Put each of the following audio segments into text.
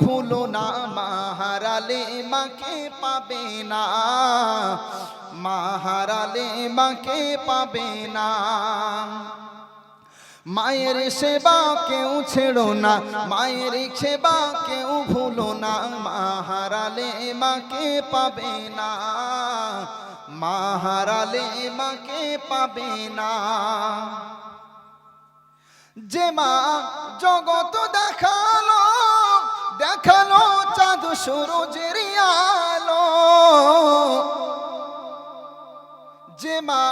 ভুলো না, মা হারালে মাকে পাবে না, মা হারালে মাকে পাবে না। মায়ের সেবা কেউ ছেড়ো না, মায়ের সেবা কেউ ভুলো না, মা হারালে মাকে পাবে না, মা হারালে মাকে পাবে না। যে মা জগৎ দেখালো, দেখালো চাঁদ সূরজের আলো, যে মা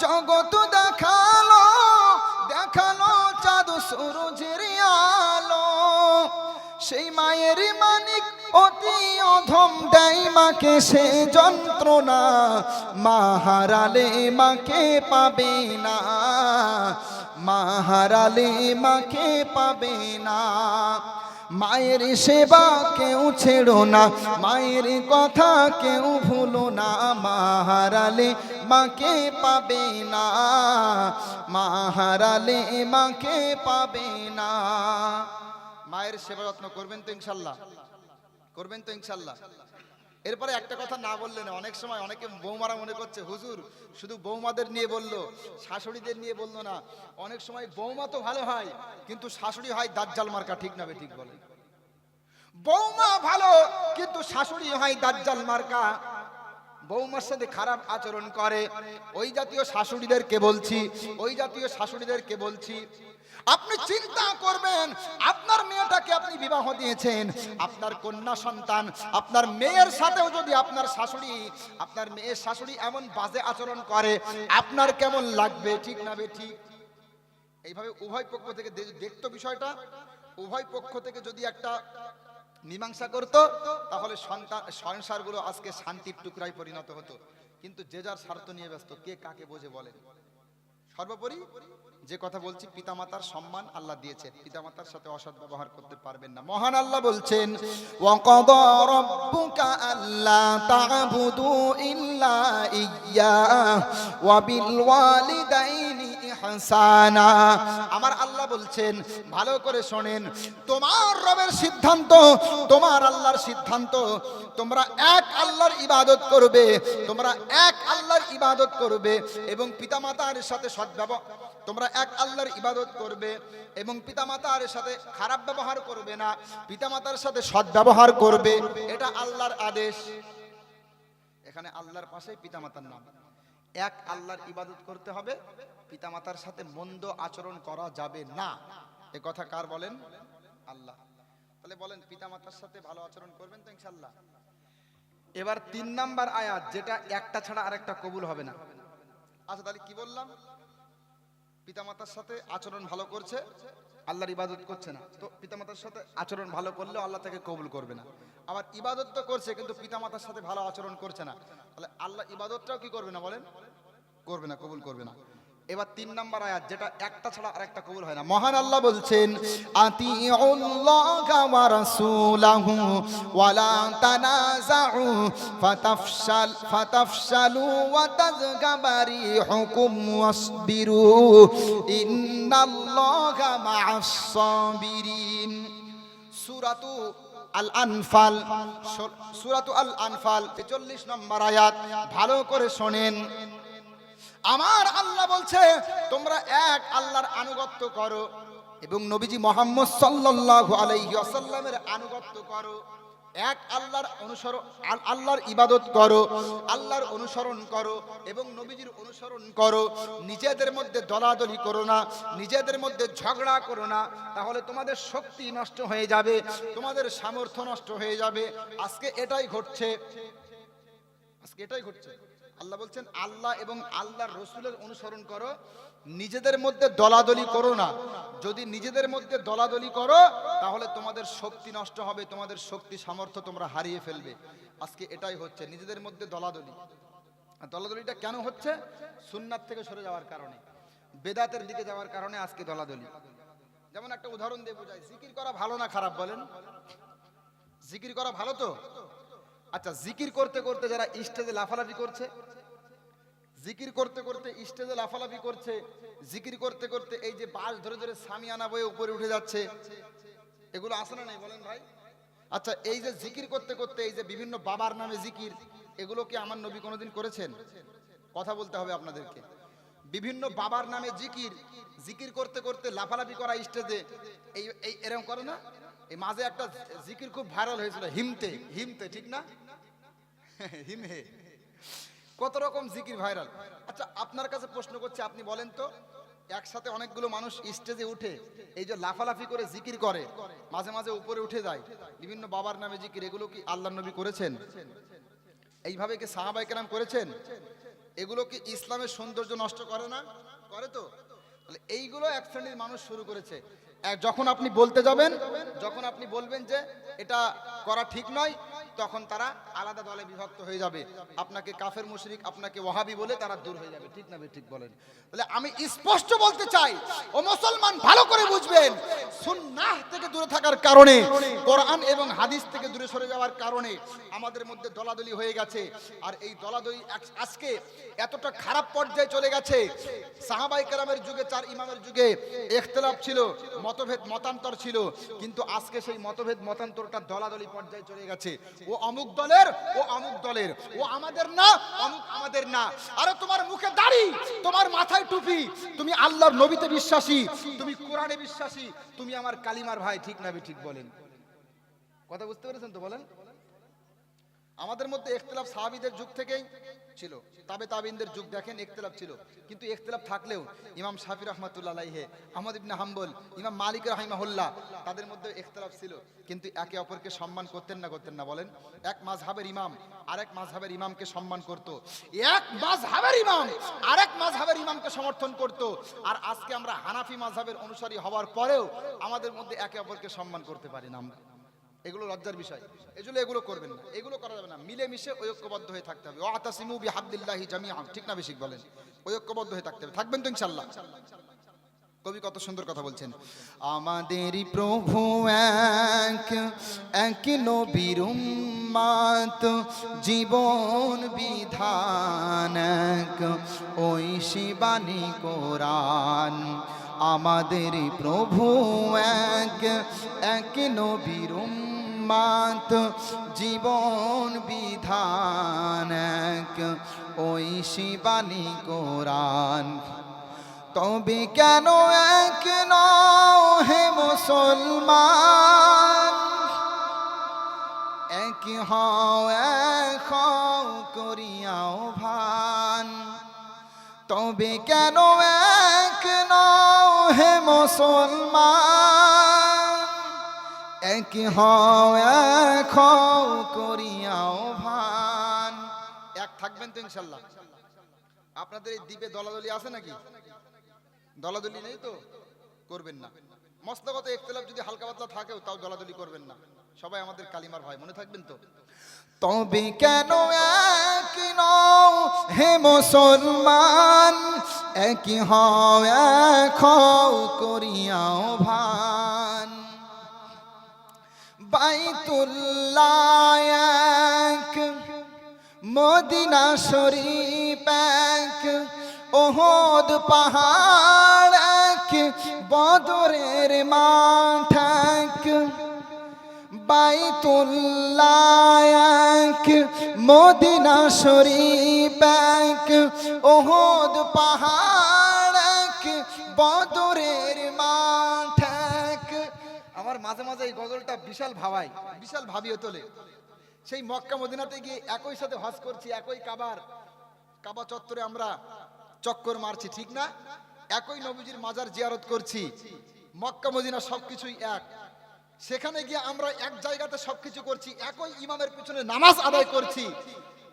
জগৎ দেখালো, দেখালো চাঁদ সূরজের আলো, সেই মায়ের মানিক অতি অধম দেয় মাকে সে যন্ত্রণা, মা হারালে মাকে পাবে না, মা হারালে মাকে পাবে না। মায়ের সেবা কেউ ছেড়ো না, মায়ের কথা কেউ ভুলো না, মা হারালে মাকে পাবে না, মা হারালে মাকে পাবে না। মায়ের সেবা যত্ন করবেন তো ইনশাল্লাহ? করবেন তো ইনশাল্লাহ? এরপরে একটা কথা না বললে না, অনেক সময় অনেকে বৌমারা মনে করছে হুজুর শুধু বৌমাদের নিয়ে বললো, শাশুড়িদের নিয়ে বললো না। অনেক সময় বৌমা তো ভালো হয় কিন্তু শাশুড়ি হয় দাজ্জাল মার্কা, ঠিক না ঠিক বলে? বৌমা ভালো কিন্তু শাশুড়ি হয় দাজ্জাল মার্কা, বৌমার সাথে খারাপ আচরণ করে। ওই জাতীয় শাশুড়িদেরকে বলছি, ওই জাতীয় শাশুড়িদেরকে বলছি, আপনি চিন্তা করবেন আপনার মেয়েটাকে আপনি বিবাহ দিয়েছেন, আপনার কন্যা সন্তান, আপনার মেয়ের সাথেও যদি আপনার শাশুড়ি, আপনার মেয়ের শাশুড়ি এমন বাজে আচরণ করে আপনার কেমন লাগবে, ঠিক না ঠিক? এইভাবে উভয় পক্ষ থেকে দেখতো বিষয়টা, উভয় পক্ষ থেকে যদি একটা মীমাংসা করত তাহলে সংসারগুলো আজকে শান্তির টুকরায় পরিণত হতো। কিন্তু যে যার স্বার্থ নিয়ে ব্যস্ত, কে কাকে বোঝে বলেন? সর্বোপরি যে কথা বলছি, পিতামাতার সম্মান আল্লাহ দিয়েছেন, পিতামাতার সাথে অসৎ ব্যবহার করতে পারবেন না। মহান আল্লাহ বলছেন, ওয়া ক্বাদা রাব্বুকা আল্লা তা'বুদু ইল্লা ইয়্যাহু ওয়া বিল ওয়ালিদাইনি ইহসানা। আমার আল্লাহ বলছেন, ভালো করে শোনেন, তোমার রবের সিদ্ধান্ত, তোমার আল্লাহর সিদ্ধান্ত, তোমরা এক আল্লাহর ইবাদত করবে, তোমরা এক আল্লাহর ইবাদত করবে এবং পিতামাতার সাথে সদ্ব্যবহার, তোমরা এক আল্লাহর ইবাদত করবে এবং পিতামাতার সাথে খারাপ ব্যবহার করবে না, পিতামাতার সাথে সদ্ব্যবহার করবে, এটা আল্লাহর আদেশ। এখানে আল্লাহর পাশে পিতামাতার নাম। এক আল্লাহর ইবাদত করতে হবে, পিতামাতার সাথে মন্দ আচরণ করা যাবে না। এ কথা কার বলেন? আল্লাহ। তাহলে বলেন পিতামাতার সাথে ভালো আচরণ করবেন তো ইনশাআল্লাহ? এবার 3 নাম্বার আয়াত, যেটা একটা ছাড়া আরেকটা কবুল হবে না। আচ্ছা তাহলে কি বললাম? পিতামাতার সাথে আচরণ ভালো করছে, আল্লাহর ইবাদত করছে না, তো পিতামাতার সাথে আচরণ ভালো করলেও আল্লাহ তাকে কবুল করবে না। আবার ইবাদত তো করছে কিন্তু পিতামাতার সাথে ভালো আচরণ করছে না, তাহলে আল্লাহ ইবাদতটাও কি করবে না বলেন? করবে না, কবুল করবে না। এবার 3 নাম্বার আয়াত, যেটা একটা ছাড়া আরেকটা কবুল হয় না। মহান আল্লাহ বলছেন, আতিউল্লাহা ওয়া রাসূলাহু ওয়া লা তানাযাউ ফাতাফশালু ওয়া তাযগাবা রিহুকুম ওয়াসবিরু ইন্নাল্লাহা মা'আস সাবিরিন। সূরাতু আল-আনফাল, সূরাতু আল-আনফাল 43 নম্বর আয়াত, ভালো করে শোনেন। আমার আল্লাহ বলছে তোমরা এক আল্লাহর আনুগত্য করো এবং নবীজি মুহাম্মদ সাল্লাল্লাহু আলাইহি ওয়াসাল্লামের আনুগত্য করো, এক আল্লাহর অনুসরণ, আল্লাহর ইবাদত করো, আল্লাহর অনুসরণ করো এবং নবীজির অনুসরণ করো। নিজেদের মধ্যে দলাদলি করো না, নিজেদের মধ্যে ঝগড়া করো না, তাহলে তোমাদের শক্তি নষ্ট হয়ে যাবে, তোমাদের সামর্থ্য নষ্ট হয়ে যাবে। আজকে এটাই ঘটছে, আজকে এটাই ঘটছে। আল্লাহ বলছেন আল্লাহ এবং আল্লাহর রাসূলের অনুসরণ করো, নিজেদের মধ্যে দলাদলি করো না। যদি নিজেদের মধ্যে দলাদলি করো তাহলে তোমাদের শক্তি নষ্ট হবে, তোমাদের শক্তি সামর্থ্য তোমরা হারিয়ে ফেলবে। আজকে এটাই হচ্ছে, নিজেদের মধ্যে দলাদলি। আর দলাদলিটা কেন হচ্ছে? সুন্নাত থেকে সরে যাওয়ার কারণে, বেদাতের দিকে যাওয়ার কারণে আজকে দলাদলি। যেমন একটা উদাহরণ দিয়ে বোঝাই, জিকির করা ভালো না খারাপ বলেন? জিকির করা ভালো তো? আচ্ছা, জিকির করতে করতে যারা স্টেজে লাফালাফি করছে, জিকির করতে করতে স্টেজে লাফালাফি করছে, জিকির করতে করতে এই যে বাস ধরে ধরে সামিয়ানা বয়ে উপরে উঠে যাচ্ছে, এগুলো আছে না নাই বলেন ভাই? আচ্ছা, এই যে জিকির করতে করতে এই যে বিভিন্ন বাবার নামে জিকির, এগুলো কি আমার নবী কোনোদিন করেছেন? কথা বলতে হবে আপনাদেরকে। বিভিন্ন বাবার নামে জিকির, জিকির করতে করতে লাফালাফি করা স্টেজে, এই এই এরকম করে না? এই মাঝে একটা জিকির খুব ভাইরাল হয়েছিল, হিমতে হিমতে, ঠিক না? হিমহে, কত রকম জিকির ভাইরাল। আচ্ছা, আপনার কাছে প্রশ্ন করছি, আপনি বলেন তো, একসাথে অনেকগুলো মানুষ স্টেজে উঠে এই যে লাফালাফি করে জিকির করে, মাঝে মাঝে উপরে উঠে যায়, বিভিন্ন বাবার নামে জিকির, এগুলো কি আল্লাহর নবী করেছেন? এইভাবে কি সাহাবায়ে কেরাম করেছেন? এগুলো কি ইসলামের সৌন্দর্য নষ্ট করে না? করে তো। তাহলে এইগুলো এক শ্রেণীর মানুষ শুরু করেছে। যখন আপনি বলতে যাবেন, যখন আপনি বলবেন যে এটা করা ঠিক নয়, তখন তারা আলাদা দলে বিভক্ত হয়ে যাবে, আপনাকে কাফের মুশরিক, আপনাকে ওয়াহাবি বলে তারা দূর হয়ে যাবে, ঠিক না? ঠিক বলেন। তাহলে আমি স্পষ্ট বলতে চাই, ও মুসলমান ভালো করে বুঝবেন, সুন্নাহ থেকে দূরে থাকার কারণে, কোরআন এবং হাদিস থেকে দূরে সরে যাওয়ার কারণে আমাদের মধ্যে দলাদলি হয়ে গেছে। আর এই দলাদলি আজকে এতটা খারাপ পর্যায়ে চলে গেছে। সাহাবায়ে কেরামের যুগে, 4 ইমামের যুগে ইখতিলাফ ছিল, মতভেদ মতান্তর ছিল, কিন্তু আজকে সেই মতভেদ মতান্তরটা দলাদলি পর্যায়ে চলে গেছে। ও অমুক দলের, ও অমুক দলের, ও আমাদের না, অমুক আমাদের না। আরে তোমার মুখে দাড়ি, তোমার মাথায় টুপি, তুমি আল্লাহর নবীতে বিশ্বাসী, তুমি কোরআনে বিশ্বাসী, তুমি আমার কালিমার ভাই, ঠিক না? ঠিক বলেন। কথা বুঝতে পেরেছেন তো? বলেন। আমাদের মধ্যে ইখতিলাফ সাহাবীদের যুগ থেকেই ছিল, তাবেঈনদের যুগ দেখেন ইখতিলাফ ছিল, কিন্তু ইখতিলাফ থাকলেও ইমাম শাফি রাহমাতুল্লাহ আলাইহি, আহমদ ইবনে হাম্বল, ইমাম মালিক রাহিমাহুল্লাহ, তাদের মধ্যে ইখতিলাফ ছিল, কিন্তু একে অপরকে সম্মান করতেন না? করতেন না? বলেন। এক মাযহাবের ইমাম আরেক মাযহাবের ইমামকে সম্মান করত, এক মাযহাবের ইমাম আরেক মাযহাবের ইমামকে সমর্থন করত। আর আজকে আমরা হানাফি মাযহাবের অনুসারী হওয়ার পরেও আমাদের মধ্যে একে অপরকে সম্মান করতে পারি না আমরা। এগুলো লজ্জার বিষয়, এজন্য এগুলো করবেন না, এগুলো করা যাবে না। মিলেমিশে ঐক্যবদ্ধ হয়ে থাকতে হবে। ওয়াতাসিমু বিহাবলিল্লাহি জামিআন, ঠিক না? বেশি বলেন। ঐক্যবদ্ধ হয়ে থাকতে হবে। থাকবেন তো ইনশাআল্লাহ? কবি কত সুন্দর কথা বলছেন, আমাদেরই প্রভু এক, এক নবীর উম্মত, জীবন বিধান এক, ওই শিবানী কোরআন। আমাদেরই প্রভু এক, এক নবীর উম্মত, জীবন বিধান এক, ওই শিবানী কোরআন। তবে কেন এক নও হে মুসলমান, এক হও, এক হও করিয়াও ভান। তবে কেন এক নও হে মুসলমান, এক হও, এক হও করিয়াও ভান। এক থাকবেন তো ইনশাআল্লাহ? আপনাদের এই দ্বীপে দলাদলি আছে নাকি? দলাদলি নেই তো? করবেন না। মস্তগত ইখতিলাফ যদি হালকা পাতলা থাকেও তাও দলাদলি করবেন না। সবাই আমাদের কালিমার ভাই, মনে থাকবেন তো? তবে কেন এক নও হে মুসলমান, এক হও, এক হও করিয়াও ভান। বাইতুল্লাহ এক, মদিনা শরীফ এক, ওহদ পাহাড় এক, বদরের মাঠ এক। বাইতুল্লাহ এক, মদিনা শরীফ এক, ওহদ পাহাড় এক, বদরের মাঠ এক। আমার মাঝে মাঝে এই গজলটা বিশাল ভাবাই, বিশাল ভাবিয়ে তোলে। সেই মক্কা মদিনাতে গিয়ে একই সাথে হজ করছি, একই কাবা চত্বরে আমরা চক্কর মারছি, ঠিক না? একই নবীজির মাজার জিয়ারত করছি, মক্কা মদিনা সবকিছুই এক। সেখানে গিয়ে আমরা এক জায়গাতে সবকিছু করছি, একই ইমামের পিছনে নামাজ আদায় করছি,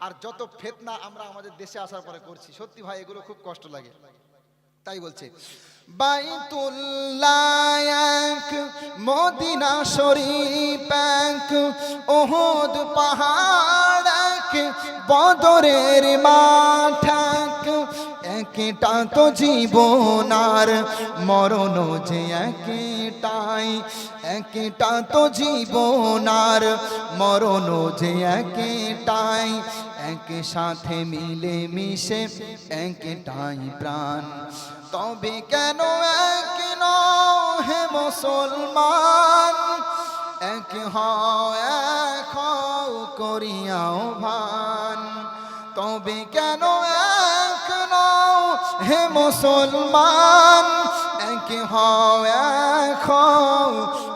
আর যত ফিতনা আমরা আমাদের দেশে আসার পরে করছি। সত্যি ভাই, এগুলো খুব কষ্ট লাগে। তাই বলছে বাইতুল্লাহ এক, মদিনা শরীফ এক, ওহদ পাহাড় এক, বদরের মাঠ এক। একটা তো জীবন আর মরণ যে একটাই, একটা তো জীবন আর মরণ যে একটাই, একসাথে মিলে মিশে একটাই প্রাণ। তবে কেন এক নও হে মুসলমান, এক হও এক হও করিয়াও ভান, তবে কেন এক নও হে মুসলমান, এক হও এক হও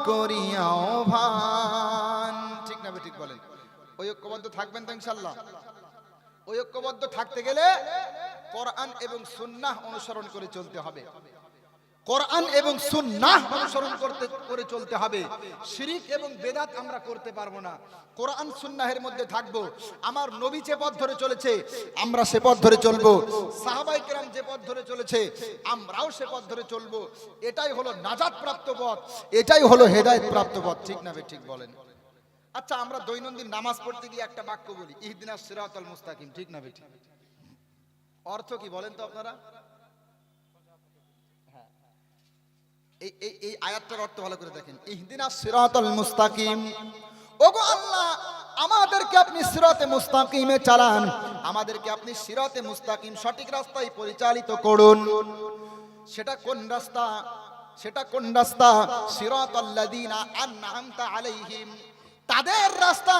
করিয়াও ভান। ঠিক না ঠিক বলেন? ওই ঐক্যবদ্ধ থাকবেন তো ইনশাআল্লাহ? ওই ঐক্যবদ্ধ থাকতে গেলে কোরআন এবং সুন্নাহ অনুসরণ করে চলতে হবে। কোরআন এবং সুন্নাহ অনুসরণ করে চলতে হবে। শিরক এবং বেদাত আমরা করতে পারবো না। কোরআন সুন্নাহের মধ্যে থাকবো। আমার নবী যে পথ ধরে চলেছে আমরা সে পথ ধরে চলবো, সাহাবায়ে কেরাম যে পথ ধরে চলেছে আমরাও সে পথ ধরে চলবো। এটাই হলো নাজাত প্রাপ্ত পথ, এটাই হলো হেদায়েত প্রাপ্ত পথ। ঠিক না ঠিক বলেন? আচ্ছা, আমরা দৈনন্দিন নামাজ পড়তে গিয়ে একটা বাক্য বলি, ইহদিনাস সিরাতাল মুস্তাকিম। ঠিক না ঠিক? অর্থ কি বলেন তো আপনারা? এই আয়াতটার অর্থ ভালো করে দেখেন, ইহদিনাস সিরাতাল মুস্তাকিম। ওগো আল্লাহ, আমাদেরকে আপনি সিরাতে মুস্তাকিমে চালান, আমাদেরকে আপনি সিরাতে মুস্তাকিম সঠিক রাস্তায় পরিচালিত করুন। সেটা কোন রাস্তা? সেটা কোন রাস্তা? সিরাতাল্লাযীনা আন'আমতা আলাইহিম, তাদের রাস্তা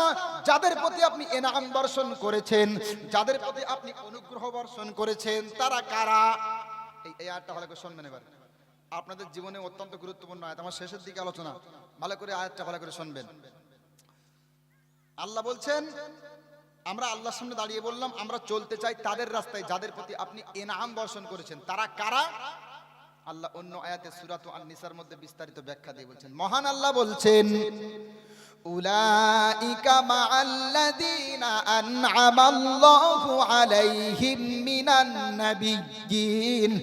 যাদের প্রতি আপনি ইনাম বর্ষণ করেছেন, যাদের প্রতি আপনি অনুগ্রহ বর্ষণ করেছেন। তারা কারা? এই আয়াতটা ভালো করে শুনবেন এবার, আপনাদের জীবনে অত্যন্ত গুরুত্বপূর্ণ আয়াত। আমার শেষের দিকে আলোচনা, ভালো করে আয়াতটা ভালো করে শুনবেন। আল্লাহ বলছেন, আমরা আল্লাহর সামনে দাঁড়িয়ে বললাম আমরা চলতে চাই তাদের রাস্তায় যাদের প্রতি আপনি ইনাম বর্ষণ করেছেন। তারা কারা? আল্লাহ অন্য আয়াতে সূরাত আন-নিসার মধ্যে বিস্তারিত ব্যাখ্যা দিয়ে বলছেন। মহান আল্লাহ বলছেন, উলাইকা মা'আল্লাযীনা আন'আমাল্লাহু আলাইহিম মিনান নাবিয়্যিন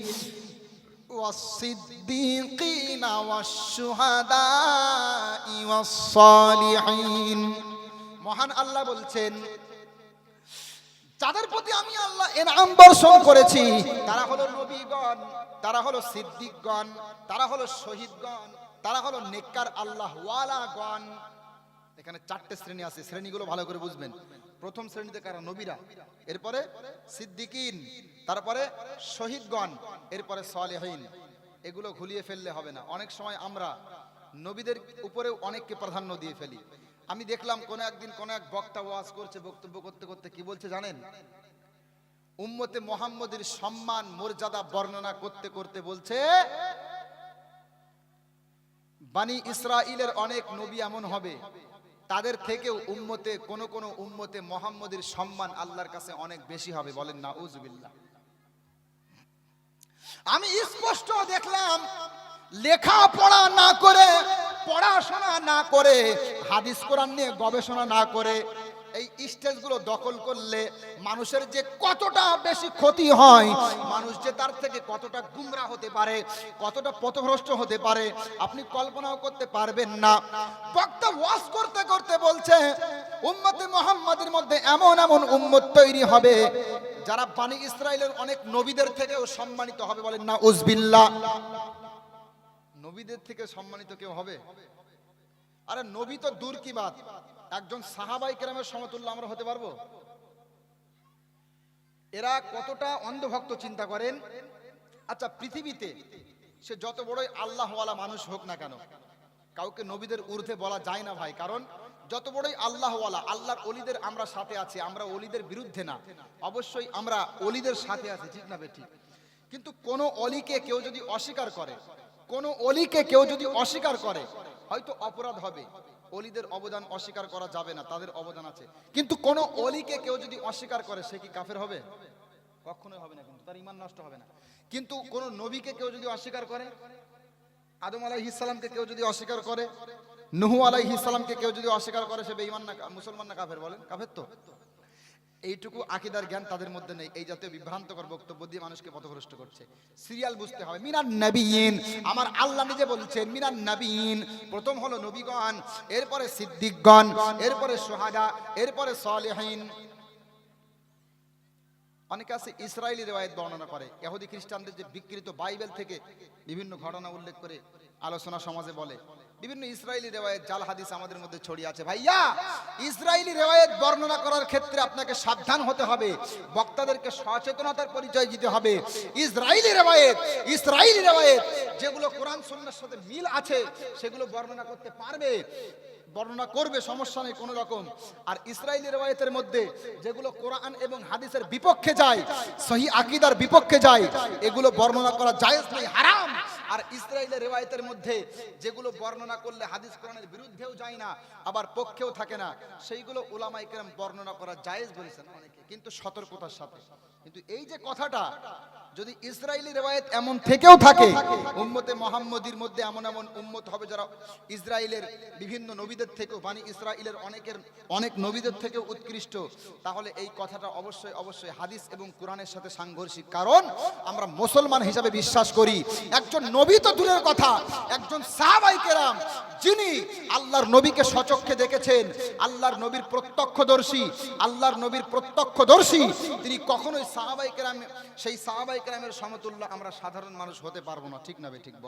والصديقين والشهداء والصالحين। মহান আল্লাহ বলছেন, যাদের প্রতি আমি আল্লাহ ইনাম বর্ষণ করেছি তারা হলো নবীগণ, তারা হলো সিদ্দিকগণ, তারা হলো শহীদগণ, তারা হলো নেককার আল্লাহ ওয়ালাগণ। এখানে চারটে শ্রেণী আছে, শ্রেণীগুলো ভালো করে বুঝবেন। প্রথম শ্রেণীতে কারা? নবীরা, এরপরে সিদ্দিকিন, তারপরে শহীদগণ, এরপরে সালেহীন। এগুলো ঘুলিয়ে ফেললে হবে না। অনেক সময় আমরা নবীদের উপরেও অনেককে প্রাধান্য দিয়ে ফেলি। আমি দেখলাম কোন একদিন কোন এক বক্তা ওয়াজ করছে, বক্তব্য করতে করতে কি বলছে জানেন? উম্মতে মুহাম্মদের সম্মান মর্যাদা বর্ণনা করতে করতে বলছে, বানি ইসরাইলের অনেক নবী এমন হবে তাদের থেকেও উম্মতে কোন কোন উম্মতে মুহাম্মদের সম্মান আল্লাহর কাছে অনেক বেশি হবে। বলেন নাউজুবিল্লাহ। আমি স্পষ্ট দেখলাম লেখাপড়া না করে, পড়াশোনা না করে, হাদিস কোরআন নিয়ে গবেষণা না করে এই স্টেজগুলো দখল করলে মানুষের যে কতটা বেশি ক্ষতি হয়, মানুষ যে তার থেকে কতটা গুমরা হতে পারে, কতটা পথভ্রষ্ট হতে পারে আপনি কল্পনাও করতে পারবেন না। বক্তা ওয়াজ করতে করতে বলছে, উম্মতে মুহাম্মাদের মধ্যে এমন এমন উম্মত তৈরি হবে যারা বানি ইসরাইলের অনেক নবীদের থেকেও সম্মানিত হবে। বলেন না উজবিল্লাহ। নবীদের থেকে সম্মানিত কেউ হবে? আরে নবী তো দূর কি বাত, একজন সাহাবায়ে কেরামের সমতুল্য আমরা হতে পারবো? এরা কতটা অন্ধভক্ত চিন্তা করেন। আচ্ছা, পৃথিবীতে সে যত বড়ই আল্লাহওয়ালা মানুষ হোক না কেন, কাউকে নবীদের ঊর্ধ্বে বলা যায় না ভাই। কারণ যত বড়ই আল্লাহওয়ালা, আল্লাহর ওলিদের আমরা সাথে আছি, আমরা ওলিদের বিরুদ্ধে না, অবশ্যই আমরা ওলিদের সাথে আছি। ঠিক না বেঠিক? কিন্তু কোন অলিকে কেউ যদি অস্বীকার করে, কোন অলিকে কেউ যদি অস্বীকার করে, হয়তো অপরাধ হবে। অলিদের অবদান অস্বীকার করা যাবে না, তাদের অবদান আছে। কিন্তু কোন অলিকে কেউ যদি অস্বীকার করে সে কি কাফের হবে? কখনোই হবে না, কিন্তু তার ঈমান নষ্ট হবে না। কিন্তু কোন নবীকে কেউ যদি অস্বীকার করে, আদম আলাইহিস সালামকে কেউ যদি অস্বীকার করে, নূহ আলাইহিস সালামকে কেউ যদি অস্বীকার করে, সে বেঈমান না মুসলমান না কাফের? বলেন কাফের তো। এইটুকু আকীদার জ্ঞান তাদের মধ্যে নেই, এই জাতীয় বিভ্রান্তকর বক্তব্য দিয়ে মানুষকে পথভ্রষ্ট করছে। সিরিয়াল বুঝতে হবে। মিনান নবিয়িন, আমার আল্লাহ নিজে বলছেন মিনান নবিয়িন, প্রথম হলো নবীগণ, এরপরে সিদ্দিকগণ, এরপরে শুহাদা, এরপরে সালেহীন। অনেকে আছে ইসরায়েলি রিওয়ায়াত বর্ণনা করে, ইহুদি খ্রিস্টানদের যে বিকৃত বাইবেল থেকে বিভিন্ন ঘটনা উল্লেখ করে আলোচনা সমাজে বলে। বিভিন্ন ইসরায়েলি রেওয়ায়েত জাল হাদিস আমাদের মধ্যে ছড়িয়ে আছে। ভাইয়া, ইসরায়েলি রেওয়ায়েত বর্ণনা করার ক্ষেত্রে আপনাকে সাবধান হতে হবে, বক্তাদেরকে সচেতনতার পরিচয় দিতে হবে। ইসরায়েলি রেওয়ায়েত যেগুলো কোরআন সুন্নাহর সাথে মিল আছে সেগুলো বর্ণনা করতে পারবে, বর্ণনা করবে, সমস্যা নেই কোনো রকম। আর ইসরায়েলি রেওয়ায়েতের মধ্যে যেগুলো কোরআন এবং হাদিসের বিপক্ষে যায়, সহিহ আকীদার বিপক্ষে যায়, এগুলো বর্ণনা করা জায়েজ নেই, হারাম। আর ইসরায়েলের রেওয়ায়েতের মধ্যে যেগুলো বর্ণনা করলে হাদিস কোরআনের বিরুদ্ধেও যায় না, আবার পক্ষেও থাকে না, সেইগুলো উলামায়ে কেরাম বর্ণনা করা জায়েজ বলেছেন অনেকে, কিন্তু সতর্কতার সাথে। কিন্তু এই যে কথাটা, যদি ইসরায়েলি রেওয়ায়েত এমন থেকেও থাকে, উম্মতে মুহাম্মদীর মধ্যে এমন এমন উম্মত হবে যারা ইসরায়েলের বিভিন্ন নবীদের থেকেও, বানি ইসরায়েলের অনেক নবীদের থেকেও উৎকৃষ্ট, তাহলে এই কথাটা অবশ্যই অবশ্যই হাদিস এবং কোরআনের সাথে সাংঘর্ষিক। কারণ আমরা মুসলমান হিসাবে বিশ্বাস করি, একজন নবী তো দূরের কথা, একজন সাহাবায়ে কেরাম যিনি আল্লাহর নবীকে সচক্ষে দেখেছেন, আল্লাহর নবীর প্রত্যক্ষদর্শী, তিনি কখনোই সেই সাহাবায়ে কেরামের সমতুল্য আমরা সাধারণ মানুষ হতে পারবো না। ঠিক না? ঠিক বল।